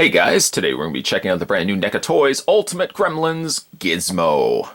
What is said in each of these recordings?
Hey guys, today we're going to be checking out the brand new NECA Toys Ultimate Gremlins Gizmo.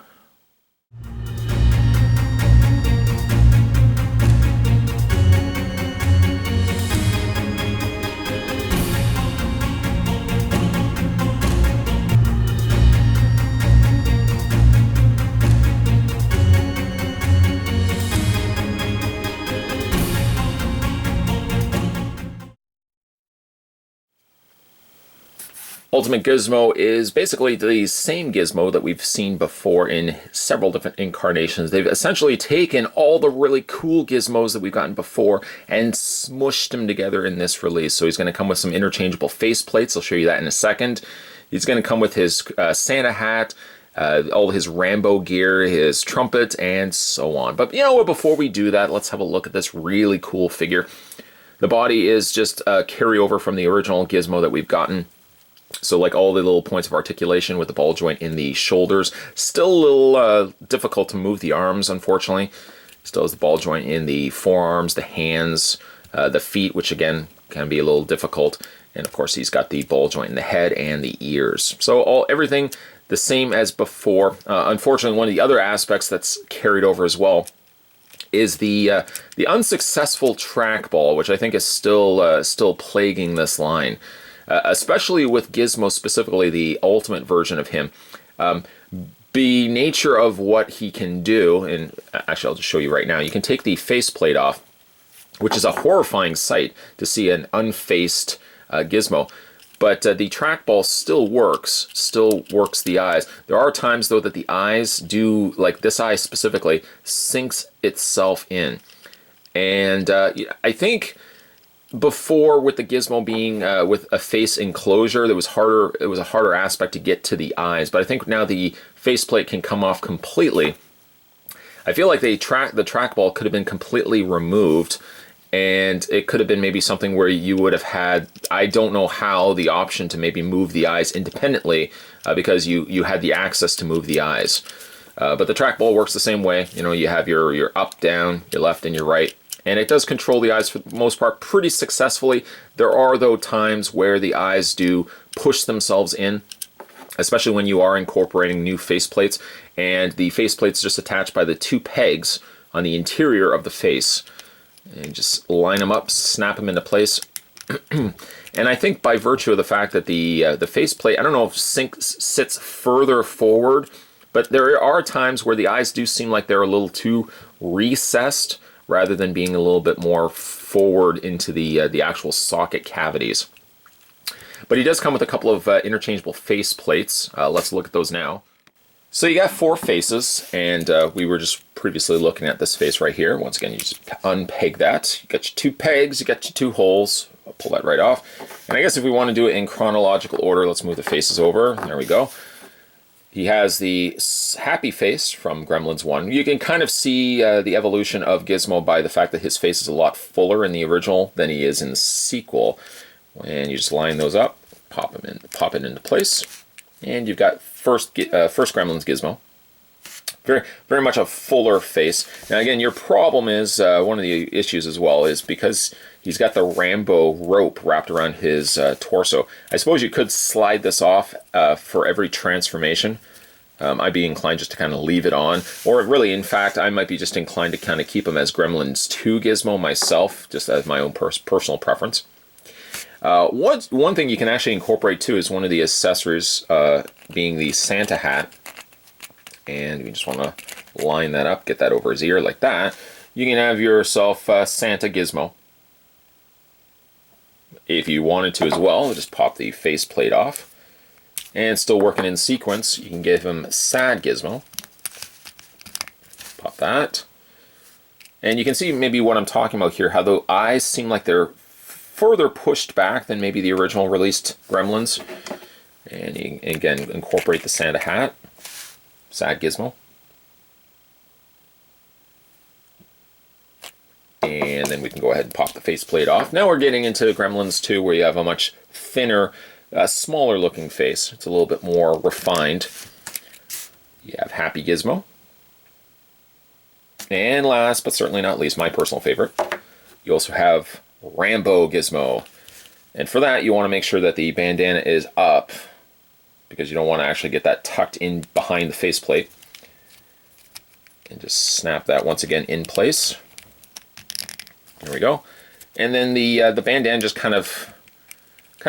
Ultimate Gizmo is basically the same Gizmo that we've seen before in several different incarnations. They've essentially taken all the really cool Gizmos that we've gotten before and smushed them together in this release. So he's going to come with some interchangeable faceplates. I'll show you that in a second. He's going to come with his Santa hat, all his Rambo gear, his trumpet, and so on. But you know what, before we do that, let's have a look at this really cool figure. The body is just a carryover from the original Gizmo that we've gotten. So like all the little points of articulation with the ball joint in the shoulders. Still a little difficult to move the arms, unfortunately. Still has the ball joint in the forearms, the hands, the feet, which again can be a little difficult. And of course he's got the ball joint in the head and the ears. So everything the same as before. Unfortunately, one of the other aspects that's carried over as well is the unsuccessful trackball, which I think is still plaguing this line. Especially with Gizmo, specifically the ultimate version of him. The nature of what he can do, and actually I'll just show you right now, you can take the faceplate off, which is a horrifying sight to see an unfaced Gizmo, but the trackball still works the eyes. There are times though that the eyes do, like this eye specifically, sinks itself in. And I think before, with the Gizmo being with a face enclosure, it was a harder aspect to get to the eyes. But I think now the faceplate can come off completely. I feel like the trackball could have been completely removed, and it could have been maybe something where you would have had, I don't know how, the option to maybe move the eyes independently because you had the access to move the eyes. But the trackball works the same way. You know, you have your up, down, your left, and your right. And it does control the eyes for the most part pretty successfully. There are, though, times where the eyes do push themselves in, especially when you are incorporating new faceplates. And the faceplate's just attached by the two pegs on the interior of the face. And just line them up, snap them into place. And I think by virtue of the fact that the faceplate, I don't know if sits further forward, but there are times where the eyes do seem like they're a little too recessed, rather than being a little bit more forward into the actual socket cavities. But he does come with a couple of interchangeable face plates. Let's look at those now. So you got four faces, and we were just previously looking at this face right here. Once again, you just unpeg that. You got your two pegs, you got your two holes. I'll pull that right off. And I guess if we want to do it in chronological order, let's move the faces over. There we go. He has the happy face from Gremlins 1. You can kind of see the evolution of Gizmo by the fact that his face is a lot fuller in the original than he is in the sequel. And you just line those up, pop it into place, and you've got first Gremlins Gizmo. Very much a fuller face. Now again, your problem is, one of the issues as well, is because he's got the Rambo rope wrapped around his torso. I suppose you could slide this off for every transformation. I'd be inclined just to kind of leave it on. Or really, in fact, I might be just inclined to kind of keep him as Gremlins 2 Gizmo myself, just as my own personal preference. One thing you can actually incorporate too is one of the accessories being the Santa hat. And you just want to line that up, get that over his ear like that. You can have yourself Santa Gizmo. If you wanted to as well, just pop the faceplate off. And still working in sequence, you can give him Sad Gizmo. Pop that. And you can see maybe what I'm talking about here, how the eyes seem like they're further pushed back than maybe the original released Gremlins. And you can, again, incorporate the Santa hat. Sad Gizmo. And then we can go ahead and pop the faceplate off. Now we're getting into Gremlins 2, where you have a much thinner, smaller looking face. It's a little bit more refined. You have Happy Gizmo. And last but certainly not least, my personal favorite, you also have Rambo Gizmo. And for that, you want to make sure that the bandana is up, because you don't want to actually get that tucked in behind the faceplate. And just snap that once again in place. There we go. And then the bandana just kind of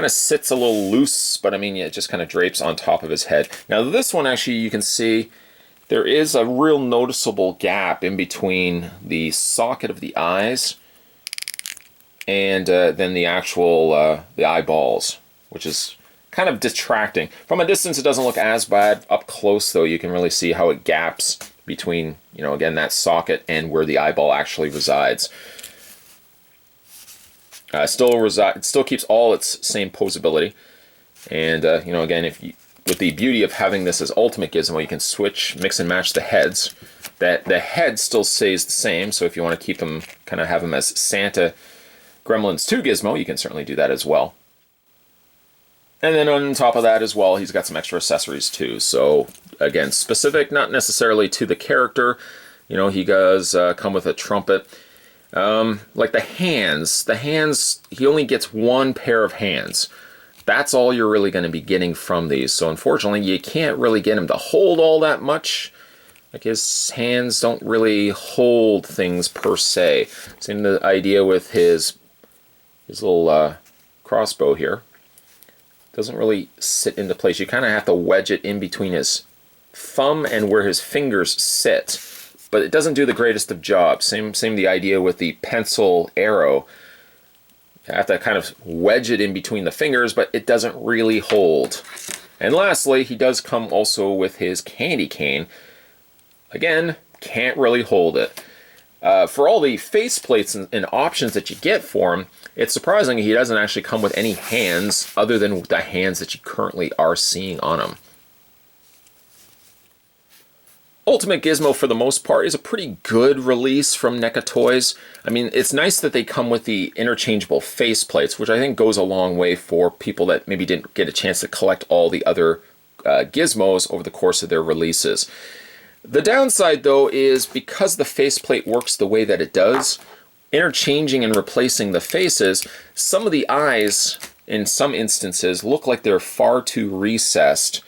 sits a little loose, but I mean, it just kind of drapes on top of his head. Now this one, actually, you can see there is a real noticeable gap in between the socket of the eyes and then the actual the eyeballs, which is kind of detracting. From a distance, it doesn't look as bad. Up close, though, you can really see how it gaps between, you know, again, that socket and where the eyeball actually resides. It still keeps all its same posability. And, you know, again, with the beauty of having this as Ultimate Gizmo, you can switch, mix and match the heads. The head still stays the same, so if you want to keep them, kind of have them as Santa Gremlins 2 Gizmo, you can certainly do that as well. And then on top of that as well, he's got some extra accessories too. So again, specific, not necessarily to the character. You know, he does come with a trumpet. Like the hands, he only gets one pair of hands. That's all you're really going to be getting from these. So unfortunately, you can't really get him to hold all that much. Like his hands don't really hold things per se. Same the idea with his little crossbow here. Doesn't really sit into place. You kind of have to wedge it in between his thumb and where his fingers sit. But it doesn't do the greatest of jobs. Same the idea with the pencil arrow. You have to kind of wedge it in between the fingers, but it doesn't really hold. And lastly, he does come also with his candy cane. Again, can't really hold it. For all the face plates and options that you get for him, it's surprising he doesn't actually come with any hands other than the hands that you currently are seeing on him. Ultimate Gizmo, for the most part, is a pretty good release from NECA Toys. I mean, it's nice that they come with the interchangeable face plates, which I think goes a long way for people that maybe didn't get a chance to collect all the other Gizmos over the course of their releases. The downside, though, is because the faceplate works the way that it does, interchanging and replacing the faces, some of the eyes, in some instances, look like they're far too recessed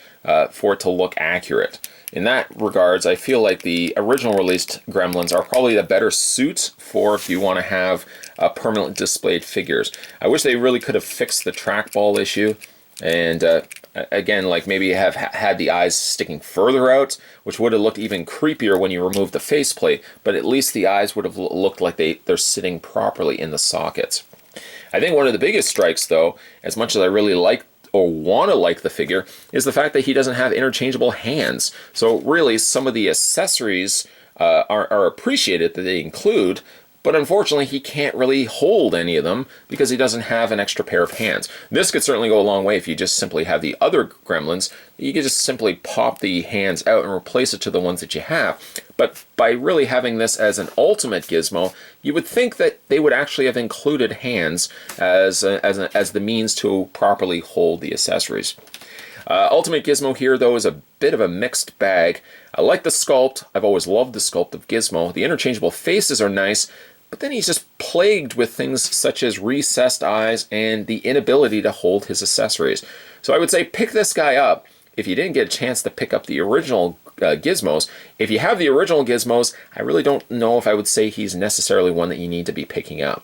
for it to look accurate. In that regards, I feel like the original released Gremlins are probably the better suit for if you want to have permanently displayed figures. I wish they really could have fixed the trackball issue, and again, like maybe have had the eyes sticking further out, which would have looked even creepier when you remove the faceplate, but at least the eyes would have looked like they're sitting properly in the sockets. I think one of the biggest strikes, though, as much as I really like or want to like the figure, is the fact that he doesn't have interchangeable hands. So really, some of the accessories are appreciated that they include, but unfortunately he can't really hold any of them because he doesn't have an extra pair of hands. This could certainly go a long way if you just simply have the other Gremlins. You could just simply pop the hands out and replace it to the ones that you have. But by really having this as an Ultimate Gizmo, you would think that they would actually have included hands as the means to properly hold the accessories. Ultimate Gizmo here, though, is a bit of a mixed bag. I like the sculpt. I've always loved the sculpt of Gizmo. The interchangeable faces are nice, but then he's just plagued with things such as recessed eyes and the inability to hold his accessories. So I would say pick this guy up if you didn't get a chance to pick up the original Gizmos. If you have the original Gizmos, I really don't know if I would say he's necessarily one that you need to be picking up.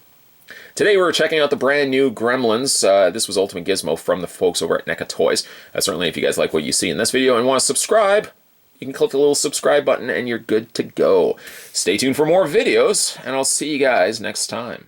Today we're checking out the brand new Gremlins. This was Ultimate Gizmo from the folks over at NECA Toys. Certainly if you guys like what you see in this video and want to subscribe, you can click the little subscribe button and you're good to go. Stay tuned for more videos, and I'll see you guys next time.